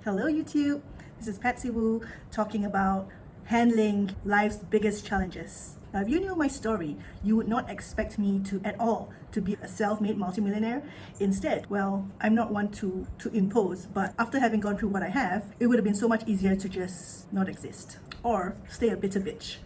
Hello YouTube, this is Patsy Woo talking about handling life's biggest challenges. Now if you knew my story, you would not expect me to at all to be a self-made multimillionaire. Instead, well, I'm not one to impose, but after having gone through what I have, it would have been so much easier to just not exist or stay a bitter bitch.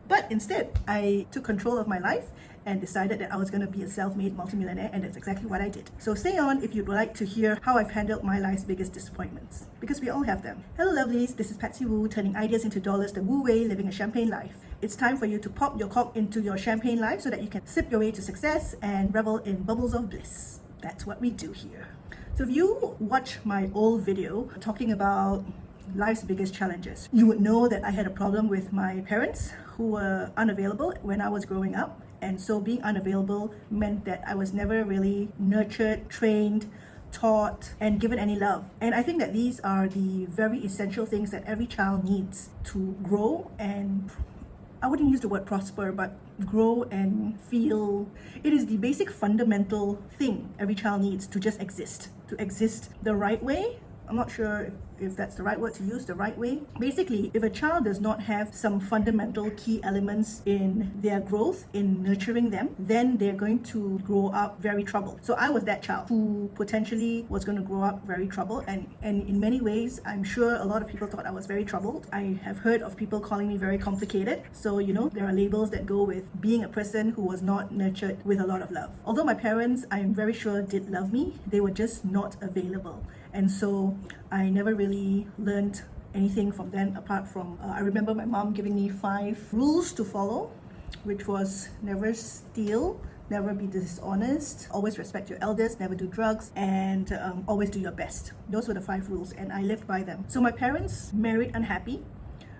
But instead, I took control of my life and decided that I was going to be a self-made multimillionaire, and that's exactly what I did. So stay on if you'd like to hear how I've handled my life's biggest disappointments, because we all have them. Hello lovelies, this is Patsy Woo, turning ideas into dollars the WooWay, living a champagne life. It's time for you to pop your cork into your champagne life so that you can sip your way to success and revel in bubbles of bliss. That's what we do here. So if you watch my old video talking about life's biggest challenges, you would know that I had a problem with my parents who were unavailable when I was growing up. And so being unavailable meant that I was never really nurtured, trained, taught, and given any love. And I think that these are the very essential things that every child needs to grow, and I wouldn't use the word prosper, but grow and feel. It is the basic fundamental thing every child needs to just exist the right way. I'm not sure if that's the right word to use, the right way. Basically, if a child does not have some fundamental key elements in their growth, in nurturing them, then they're going to grow up very troubled. So I was that child who potentially was going to grow up very troubled, and in many ways, I'm sure a lot of people thought I was very troubled. I have heard of people calling me very complicated. So, there are labels that go with being a person who was not nurtured with a lot of love. Although my parents, I'm very sure, did love me, they were just not available. And so I never really learned anything from them apart from, I remember my mom giving me 5 rules to follow, which was never steal, never be dishonest, always respect your elders, never do drugs, and always do your best. Those were the 5 rules, and I lived by them. So my parents married unhappy,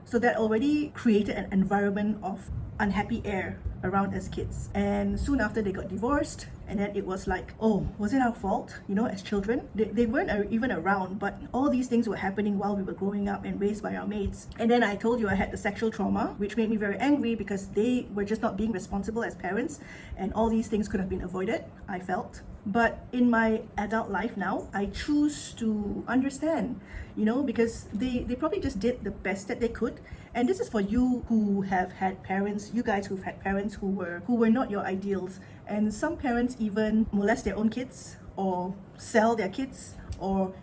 so that already created an environment of unhappy air around as kids. And soon after they got divorced, and then it was like, oh, was it our fault? As children, they weren't even around, but all these things were happening while we were growing up and raised by our mates. And then I told you I had the sexual trauma, which made me very angry because they were just not being responsible as parents, and all these things could have been avoided, I felt. But in my adult life now, I choose to understand, because they probably just did the best that they could. And this is for you who have had parents, you guys who've had parents who were not your ideals. And some parents even molest their own kids, or sell their kids, or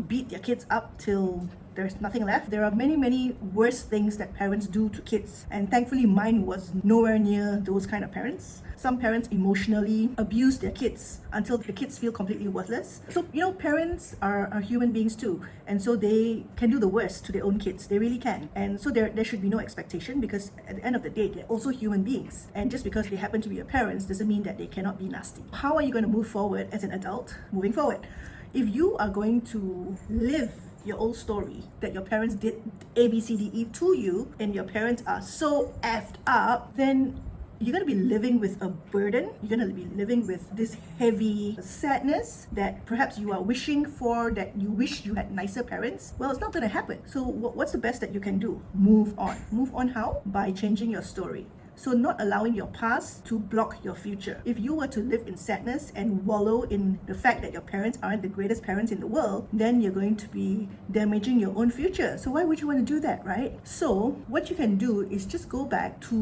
beat their kids up till there's nothing left. There are many, many worse things that parents do to kids, and thankfully mine was nowhere near those kind of parents. Some parents emotionally abuse their kids until the kids feel completely worthless. So parents are human beings too, and so they can do the worst to their own kids. They really can. And so there should be no expectation, because at the end of the day, they're also human beings, and just because they happen to be your parents doesn't mean that they cannot be nasty. How are you going to move forward as an adult moving forward? If you are going to live your old story that your parents did A, B, C, D, E to you, and your parents are so effed up, then you're going to be living with a burden. You're going to be living with this heavy sadness that perhaps you are wishing for, that you wish you had nicer parents. Well, it's not going to happen. So what's the best that you can do? Move on. Move on how? By changing your story. So not allowing your past to block your future. If you were to live in sadness and wallow in the fact that your parents aren't the greatest parents in the world, then you're going to be damaging your own future. So why would you want to do that, right? So what you can do is just go back to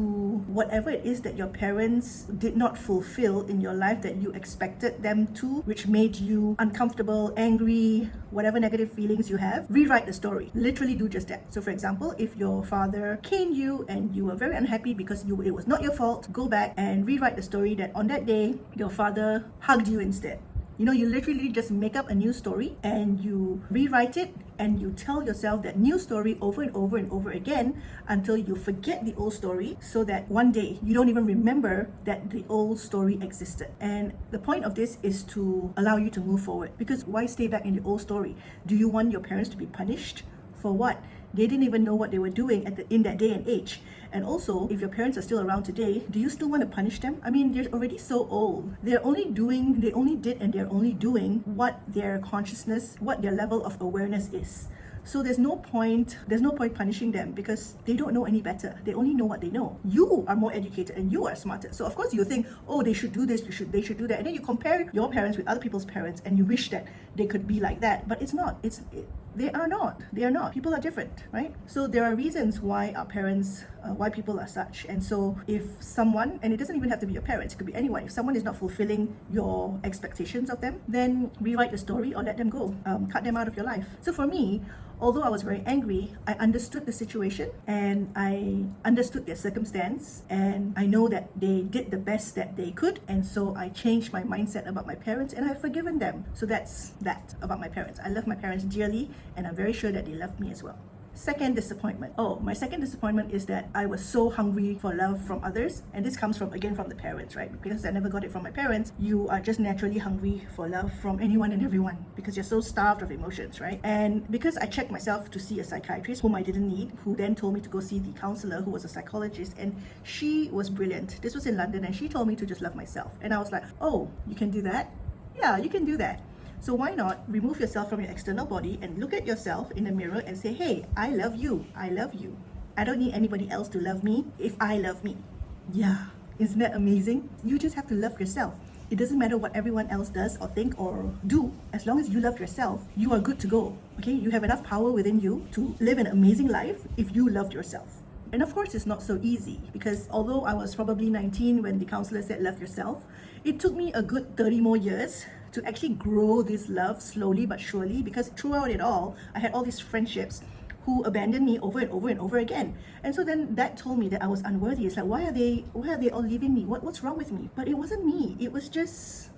whatever it is that your parents did not fulfill in your life that you expected them to, which made you uncomfortable, angry, whatever negative feelings you have. Rewrite the story. Literally do just that. So for example, if your father caned you and you were very unhappy because it was not your fault, go back and rewrite the story that on that day, your father hugged you instead. You literally just make up a new story and you rewrite it, and you tell yourself that new story over and over and over again until you forget the old story, so that one day you don't even remember that the old story existed. And the point of this is to allow you to move forward, because why stay back in the old story? Do you want your parents to be punished? For what? They didn't even know what they were doing in that day and age. And also, if your parents are still around today, do you still want to punish them? I mean, they're already so old. They only did and they're only doing what their consciousness, what their level of awareness is. So there's no point punishing them because they don't know any better. They only know what they know. You are more educated and you are smarter. So of course you think, oh, they should do this, they should do that. And then you compare your parents with other people's parents and you wish that they could be like that. But it's not. They are not. People are different, right? So there are reasons why our parents, why people are such. And so if someone, and it doesn't even have to be your parents, it could be anyone, if someone is not fulfilling your expectations of them, then rewrite the story or let them go. Cut them out of your life. So for me, although I was very angry, I understood the situation and I understood their circumstance, and I know that they did the best that they could, and so I changed my mindset about my parents and I've forgiven them. So that's that about my parents. I love my parents dearly and I'm very sure that they love me as well. Second disappointment. My second disappointment is that I was so hungry for love from others, and this comes from the parents, right? Because I never got it from my parents. You are just naturally hungry for love from anyone and everyone because you're so starved of emotions, right? And because I checked myself to see a psychiatrist whom I didn't need, who then told me to go see the counselor who was a psychologist, and she was brilliant. This was in London and she told me to just love myself. And I was like, oh, you can do that? Yeah, you can do that. So why not remove yourself from your external body and look at yourself in the mirror and say, hey, I love you. I love you. I don't need anybody else to love me if I love me. Yeah, isn't that amazing? You just have to love yourself. It doesn't matter what everyone else does or think or do. As long as you love yourself, you are good to go. Okay, you have enough power within you to live an amazing life if you loved yourself. And of course, it's not so easy because although I was probably 19 when the counselor said love yourself, it took me a good 30 more years to actually grow this love slowly but surely, because throughout it all, I had all these friendships who abandoned me over and over and over again. And so then that told me that I was unworthy. It's like, why are they all leaving me? What's wrong with me? But it wasn't me. It was just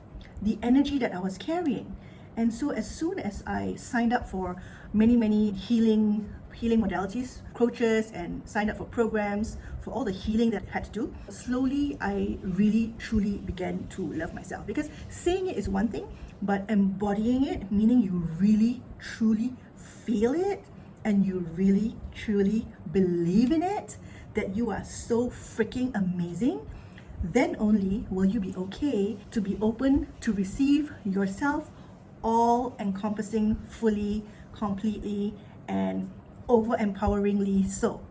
the energy that I was carrying. And so as soon as I signed up for many healing modalities, coaches, and signed up for programs, for all the healing that I had to do, slowly I really truly began to love myself. Because saying it is one thing, but embodying it, meaning you really truly feel it and you really truly believe in it, that you are so freaking amazing, then only will you be okay to be open to receive yourself all encompassing, fully, completely, and over empoweringly so.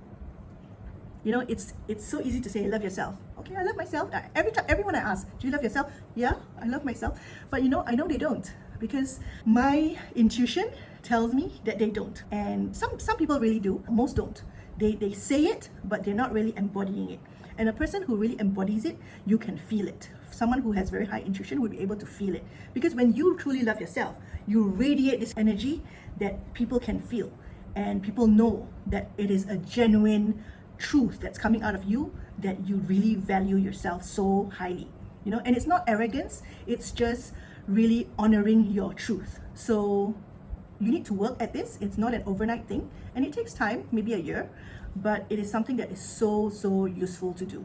You know, it's so easy to say love yourself. Okay, I love myself. Everyone I ask, do you love yourself? Yeah, I love myself. But I know they don't, because my intuition tells me that they don't. And some people really do, most don't. They say it, but they're not really embodying it. And a person who really embodies it, you can feel it. Someone who has very high intuition will be able to feel it. Because when you truly love yourself, you radiate this energy that people can feel. And people know that it is a genuine truth that's coming out of you, that you really value yourself so highly. You know, and it's not arrogance, it's just really honoring your truth. So you need to work at this. It's not an overnight thing, and it takes time, maybe a year, but it is something that is so useful to do.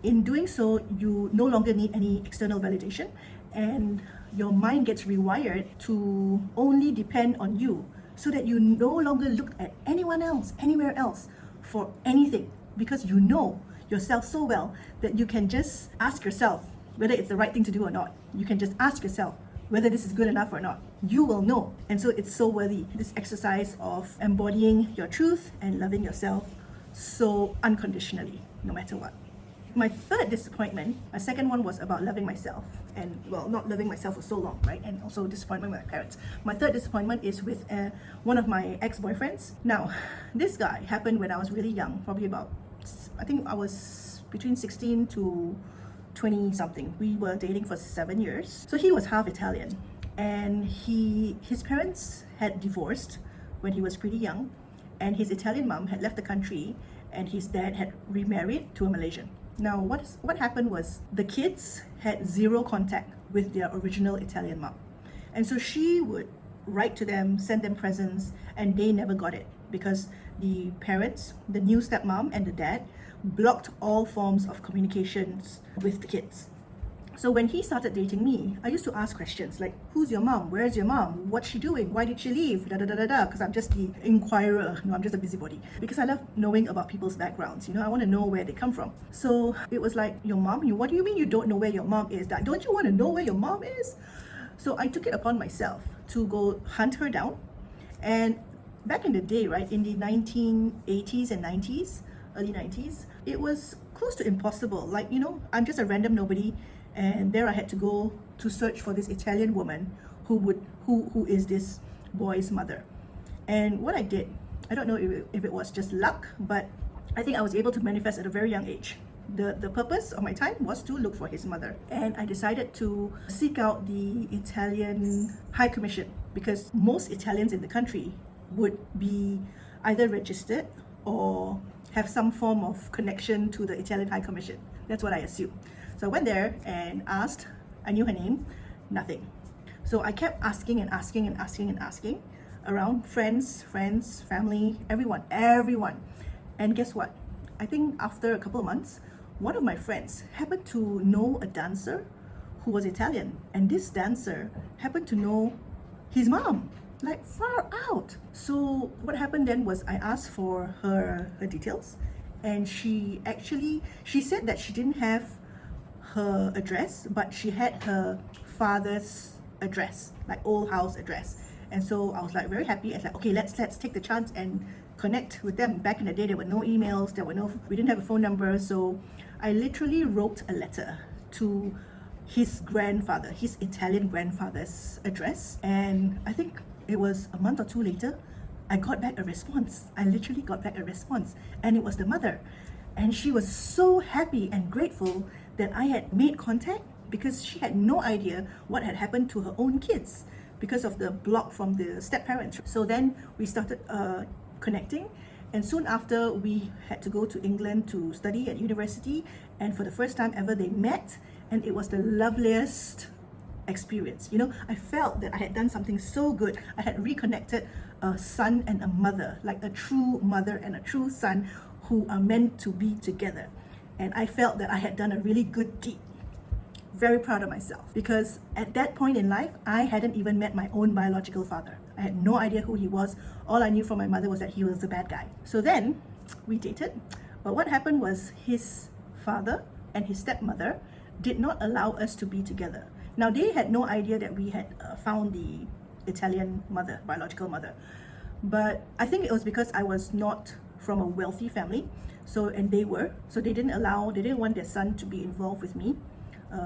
In doing so, you no longer need any external validation, and your mind gets rewired to only depend on you, so that you no longer look at anyone else, anywhere else, for anything, because you know yourself so well that you can just ask yourself whether it's the right thing to do or not. You can just ask yourself whether this is good enough or not. You will know. And so it's so worthy, this exercise of embodying your truth and loving yourself so unconditionally, no matter what. My third disappointment, my second one was about loving myself, and well, not loving myself for so long, right? And also disappointment with my parents. My third disappointment is with one of my ex-boyfriends. Now, this guy happened when I was really young, probably about, I think I was between 16 to 20 something. We were dating for 7 years. So he was half Italian, and his parents had divorced when he was pretty young, and his Italian mom had left the country, and his dad had remarried to a Malaysian. Now, what happened was the kids had zero contact with their original Italian mom. And so she would write to them, send them presents, and they never got it because the parents, the new stepmom and the dad, blocked all forms of communications with the kids. So when he started dating me, I used to ask questions like, who's your mom? Where's your mom? What's she doing? Why did she leave? Because I'm just the inquirer. No, I'm just a busybody. Because I love knowing about people's backgrounds. You know, I want to know where they come from. So it was like, your mom? What do you mean you don't know where your mom is? Don't you want to know where your mom is? So I took it upon myself to go hunt her down. And back in the day, right, in the 1980s and 90s, early 90s, it was close to impossible. Like, I'm just a random nobody, and there I had to go to search for this Italian woman who is this boy's mother. And what I did, I don't know if it was just luck, but I think I was able to manifest at a very young age. The purpose of my time was to look for his mother, and I decided to seek out the Italian High Commission, because most Italians in the country would be either registered or have some form of connection to the Italian High Commission. That's what I assumed. So I went there and asked. I knew her name, nothing. So I kept asking and asking and asking and asking around friends, family, everyone. And guess what? I think after a couple of months, one of my friends happened to know a dancer who was Italian, and this dancer happened to know his mom, like far out. So what happened then was I asked for her details, and she said that she didn't have her address, but she had her father's address, like old house address. And so I was like very happy. I was like, okay, let's take the chance and connect with them. Back in the day, there were no emails, we didn't have a phone number. So I literally wrote a letter to his grandfather, his Italian grandfather's address. And I think it was a month or two later, I got back a response. I literally got back a response, and it was the mother. And she was so happy and grateful that I had made contact, because she had no idea what had happened to her own kids because of the block from the step-parents. So then we started connecting, and soon after we had to go to England to study at university, and for the first time ever they met, and it was the loveliest experience. I felt that I had done something so good. I had reconnected a son and a mother, like a true mother and a true son who are meant to be together. And I felt that I had done a really good deed. Very proud of myself, because at that point in life, I hadn't even met my own biological father. I had no idea who he was. All I knew from my mother was that he was a bad guy. So then we dated, but what happened was his father and his stepmother did not allow us to be together. Now, they had no idea that we had found the Italian mother, biological mother. But I think it was because I was not from a wealthy family, and they were. So they didn't want their son to be involved with me.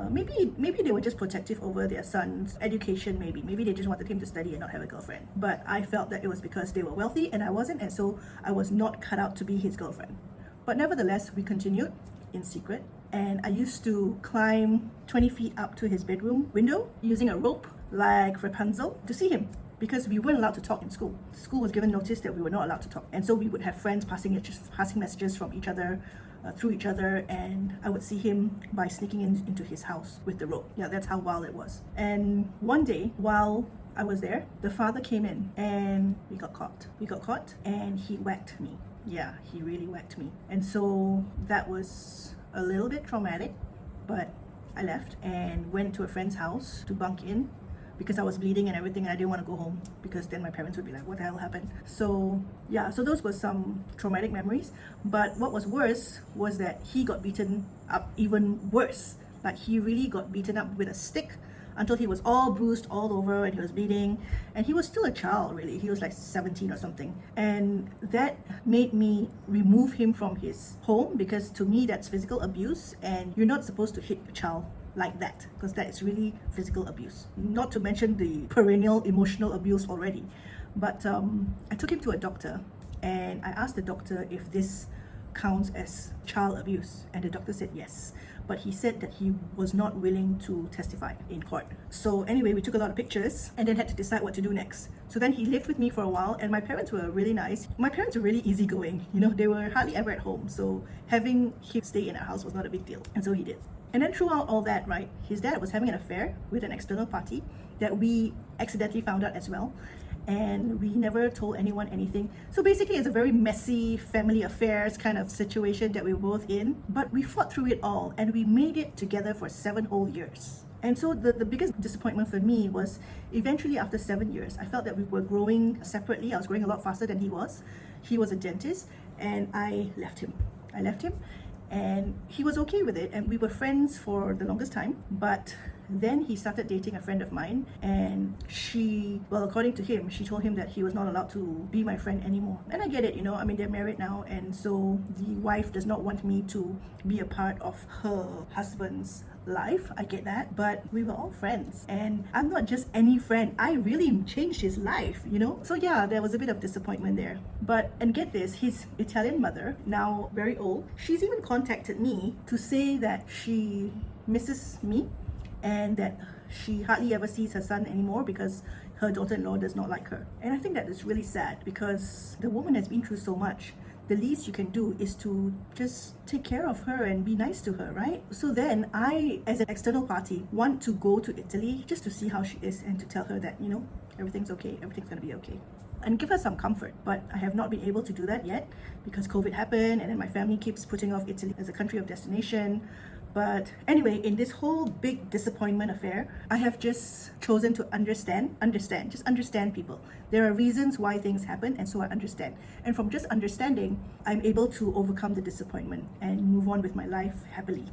Maybe they were just protective over their son's education. Maybe they just wanted him to study and not have a girlfriend. But I felt that it was because they were wealthy and I wasn't, and so I was not cut out to be his girlfriend. But nevertheless, we continued in secret, and I used to climb 20 feet up to his bedroom window using a rope like Rapunzel to see him, because we weren't allowed to talk in school. School was given notice that we were not allowed to talk, and so we would have friends passing messages from each other, through each other, and I would see him by sneaking into his house with the rope. Yeah, that's how wild it was. And one day, while I was there, the father came in and we got caught, and he whacked me. Yeah, he really whacked me. And so that was a little bit traumatic, but I left and went to a friend's house to bunk in, because I was bleeding and everything, and I didn't want to go home, because then my parents would be like, what the hell happened? So yeah, so those were some traumatic memories. But what was worse was that he got beaten up even worse. Like, he really got beaten up with a stick until he was all bruised all over and he was bleeding. And he was still a child, really. He was like 17 or something. And that made me remove him from his home, because to me that's physical abuse, and you're not supposed to hit a child like that, because that is really physical abuse, not to mention the perennial emotional abuse already. But I took him to a doctor, and I asked the doctor if this counts as child abuse, and the doctor said yes, but he said that he was not willing to testify in court. So anyway, we took a lot of pictures and then had to decide what to do next. So then he lived with me for a while, and my parents were really nice. My parents were really easygoing, they were hardly ever at home, so having him stay in our house was not a big deal, and so he did. And then throughout all that, right, his dad was having an affair with an external party that we accidentally found out as well. And we never told anyone anything. So basically, it's a very messy family affairs kind of situation that we were both in. But we fought through it all, and we made it together for 7 whole years. And so the biggest disappointment for me was eventually after 7 years, I felt that we were growing separately. I was growing a lot faster than he was. He was a dentist, and I left him. And he was okay with it, and we were friends for the longest time. But Then he started dating a friend of mine, and she, well, according to him, she told him that he was not allowed to be my friend anymore. And I get it, you know, I mean, they're married now, and so the wife does not want me to be a part of her husband's life. I get that, but we were all friends, and I'm not just any friend. I really changed his life, you know. So yeah, there was a bit of disappointment there. But, and get this, his Italian mother, now very old, she's even contacted me to say that she misses me and that she hardly ever sees her son anymore because her daughter-in-law does not like her. And I think that is really sad, because the woman has been through so much. The least you can do is to just take care of her and be nice to her, right? So then I, as an external party, want to go to Italy just to see how she is and to tell her that, you know, everything's okay, everything's gonna be okay, and give her some comfort. But I have not been able to do that yet because COVID happened, and then my family keeps putting off Italy as a country of destination. But anyway, in this whole big disappointment affair, I have just chosen to understand, just understand people. There are reasons why things happen, and so I understand. And from just understanding, I'm able to overcome the disappointment and move on with my life happily.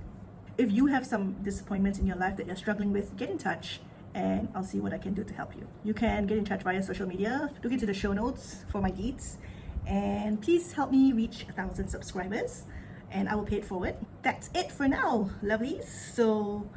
If you have some disappointments in your life that you're struggling with, get in touch and I'll see what I can do to help you. You can get in touch via social media. Look into the show notes for my deeds. And please help me reach 1,000 subscribers, and I will pay it forward. That's it for now, lovelies. So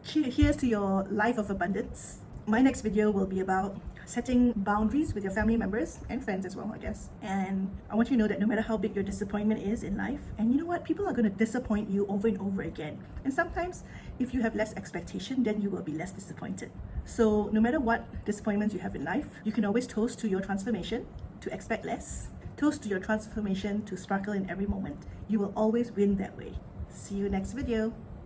here's to your life of abundance. My next video will be about setting boundaries with your family members and friends as well, I guess. And I want you to know that no matter how big your disappointment is in life, and you know what, people are going to disappoint you over and over again. And sometimes if you have less expectation, then you will be less disappointed. So no matter what disappointments you have in life, you can always toast to your transformation to expect less. Toast to your transformation to sparkle in every moment. You will always win that way. See you next video.